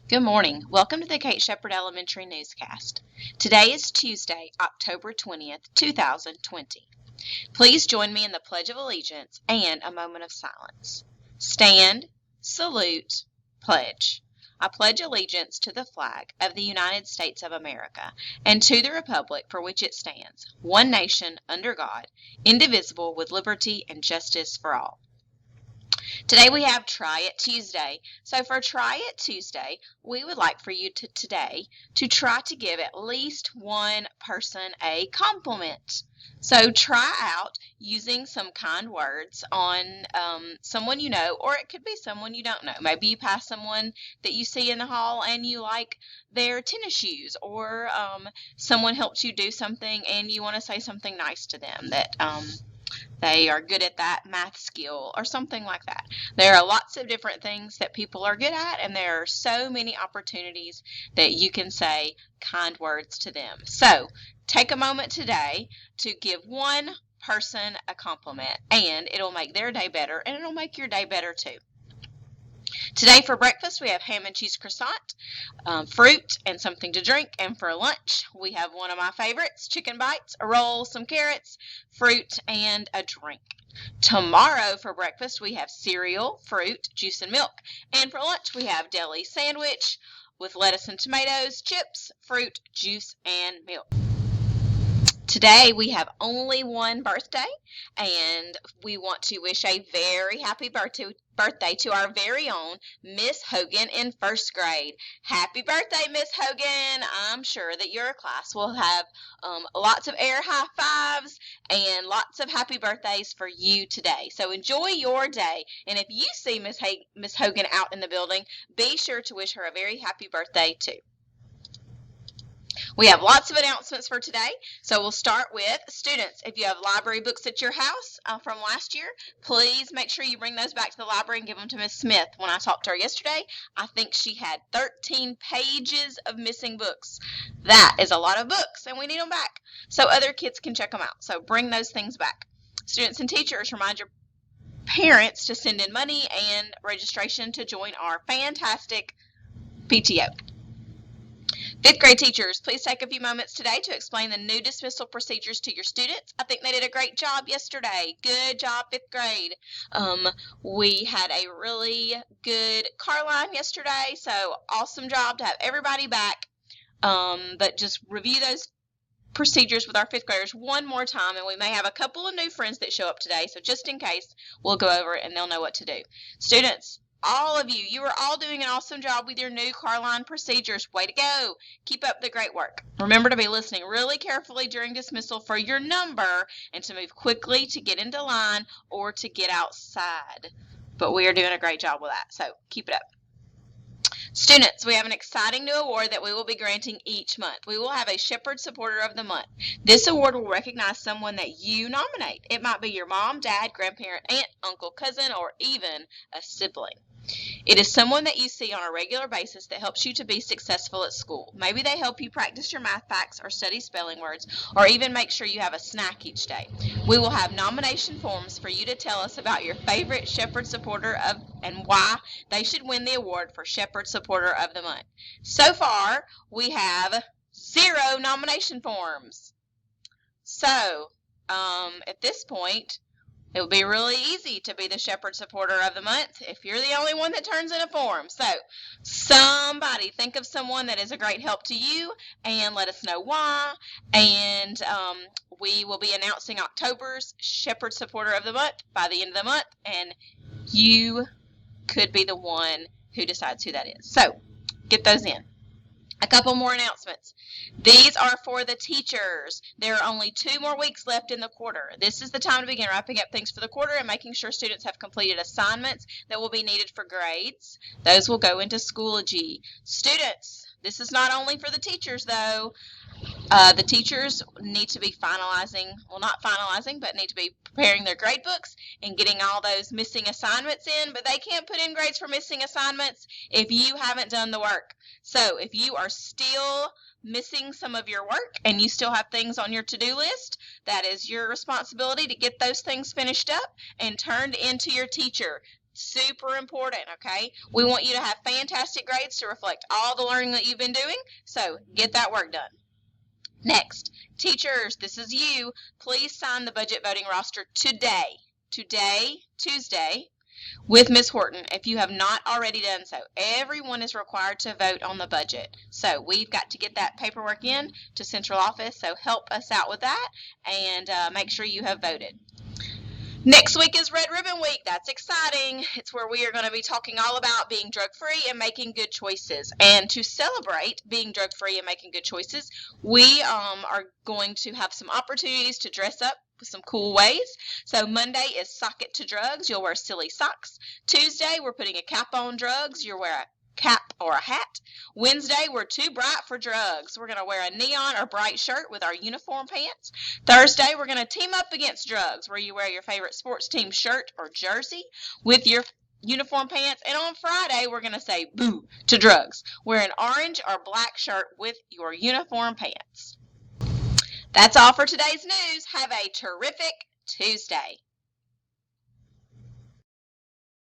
Good morning. Welcome to the Kate Shepard Elementary Newscast. Today is Tuesday, October 20th, 2020. Please join me in the Pledge of Allegiance and a moment of silence. Stand, salute, pledge. I pledge allegiance to the flag of the United States of America and to the republic for which it stands, one nation under God, indivisible with liberty and justice for all. Today we have Try It Tuesday. So for Try It Tuesday, we would like for you today to try to give at least one person a compliment. So try out using some kind words on someone you know, or it could be someone you don't know. Maybe you pass someone that you see in the hall and you like their tennis shoes, or someone helped you do something and you want to say something nice to them that they are good at that math skill or something like that. There are lots of different things that people are good at, and there are so many opportunities that you can say kind words to them. So take a moment today to give one person a compliment, and it'll make their day better, and it'll make your day better too. Today for breakfast we have ham and cheese croissant, fruit and something to drink, and for lunch we have one of my favorites, chicken bites, a roll, some carrots, fruit, and a drink. Tomorrow for breakfast we have cereal, fruit, juice, and milk, and for lunch we have deli sandwich with lettuce and tomatoes, chips, fruit, juice, and milk. Today we have only one birthday, and we want to wish a very happy birthday to our very own Miss Hogan in first grade. Happy birthday, Miss Hogan. I'm sure that your class will have lots of air high fives and lots of happy birthdays for you today. So enjoy your day, and if you see Miss Hogan out in the building, be sure to wish her a very happy birthday too. We have lots of announcements for today, so we'll start with students. If you have library books at your house from last year, please make sure you bring those back to the library and give them to Miss Smith. When I talked to her yesterday, I think she had 13 pages of missing books. That is a lot of books, and we need them back so other kids can check them out. So bring those things back. Students and teachers, remind your parents to send in money and registration to join our fantastic PTO. Fifth grade teachers, please take a few moments today to explain the new dismissal procedures to your students. I think they did a great job yesterday. Good job, fifth grade. We had a really good car line yesterday, so awesome job to have everybody back. But just review those procedures with our fifth graders one more time, and we may have a couple of new friends that show up today, so just in case, we'll go over it and they'll know what to do. Students, all of you are all doing an awesome job with your new car line procedures. Way to go. Keep up the great work. Remember to be listening really carefully during dismissal for your number and to move quickly to get into line or to get outside. But we are doing a great job with that, so keep it up. Students, we have an exciting new award that we will be granting each month. We will have a Shepard Supporter of the Month. This award will recognize someone that you nominate. It might be your mom, dad, grandparent, aunt, uncle, cousin, or even a sibling. It is someone that you see on a regular basis that helps you to be successful at school. Maybe they help you practice your math facts or study spelling words, or even make sure you have a snack each day. We will have nomination forms for you to tell us about your favorite Shepard Supporter and why they should win the award for Shepard Supporter of the Month. So far, we have 0 nomination forms. So, at this point, it will be really easy to be the Shepard Supporter of the Month if you're the only one that turns in a form. So somebody think of someone that is a great help to you and let us know why. And we will be announcing October's Shepard Supporter of the Month by the end of the month, and you could be the one who decides who that is. So get those in. A couple more announcements. These are for the teachers. There are only 2 more weeks left in the quarter. This is the time to begin wrapping up things for the quarter and making sure students have completed assignments that will be needed for grades. Those will go into Schoology. Students, this is not only for the teachers though. The teachers need to be finalizing, well, not finalizing, but need to be preparing their grade books and getting all those missing assignments in, but they can't put in grades for missing assignments if you haven't done the work. So if you are still missing some of your work and you still have things on your to-do list, that is your responsibility to get those things finished up and turned into your teacher. Super important, okay? We want you to have fantastic grades to reflect all the learning that you've been doing, so get that work done. Next, teachers, this is you. Please sign the budget voting roster today, Tuesday, with Ms. Horton, if you have not already done so. Everyone is required to vote on the budget. So we've got to get that paperwork in to central office, so help us out with that and make sure you have voted. Next week is Red Ribbon Week. That's exciting. It's where we are going to be talking all about being drug-free and making good choices. And to celebrate being drug-free and making good choices, we are going to have some opportunities to dress up with some cool ways. So Monday is Sock It to Drugs. You'll wear silly socks. Tuesday, we're putting a cap on drugs. You'll wear a cap or a hat. Wednesday, we're too bright for drugs. We're going to wear a neon or bright shirt with our uniform pants. Thursday, we're going to team up against drugs, where you wear your favorite sports team shirt or jersey with your uniform pants. And on Friday, we're going to say boo to drugs. Wear an orange or black shirt with your uniform pants. That's all for today's news. Have a terrific Tuesday.